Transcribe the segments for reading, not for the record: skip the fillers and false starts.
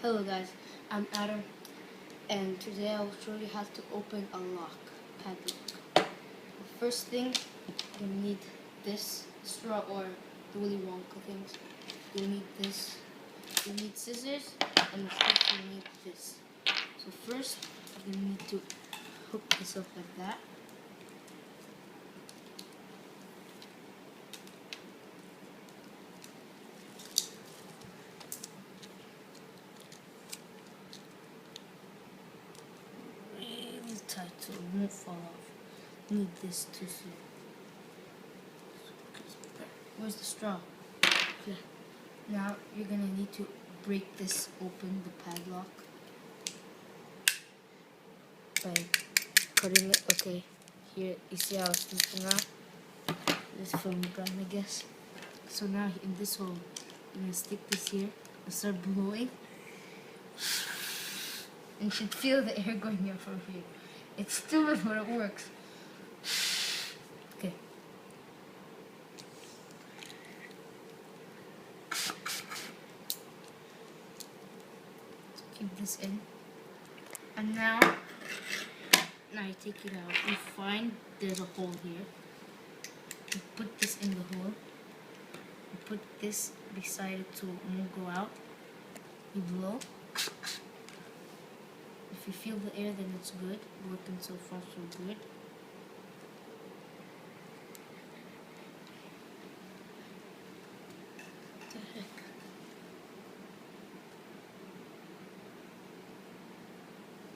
Hello guys, I'm Adam, and today I'll show you how to open a lock, padlock. The first thing, you need this straw or the Willy Wonka things. You need this, you need scissors, and of course you need this. So first, you need to hook this up like that. Tight so it won't fall off. Need this too. Where's the straw? Yeah. Now you're gonna need to break this open, the padlock, by putting it. Okay, here you see how it's moving out. This film gun, I guess. So now in this hole, you're gonna stick this here and start blowing. And you should feel the air going in from here. It's stupid, but it works. Okay. So keep this in. And now you take it out. You find there's a hole here. You put this in the hole. You put this beside it so it won't go out. You blow. If you feel the air, then it's good. Working so far, so good. What the heck?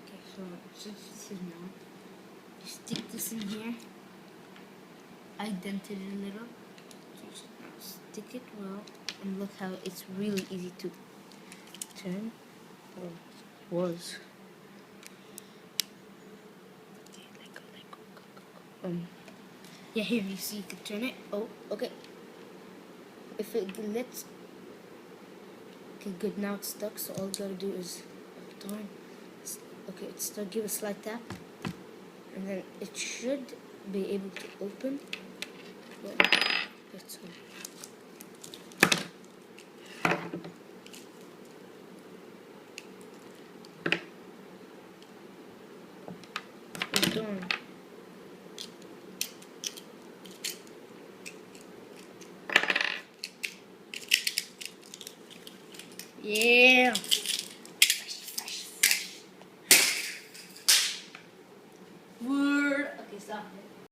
Okay, so since this is now, you stick this in here. I dented it a little. So just now stick it well, and look how it's really easy to turn. Or was. Yeah, here you see you can turn it. Oh, okay. If it lets, okay, good. Now it's stuck. So all you gotta do is, oh, darn. Okay, it's stuck. Give a slight tap, and then it should be able to open. But let's go. Oh, darn. Yeah.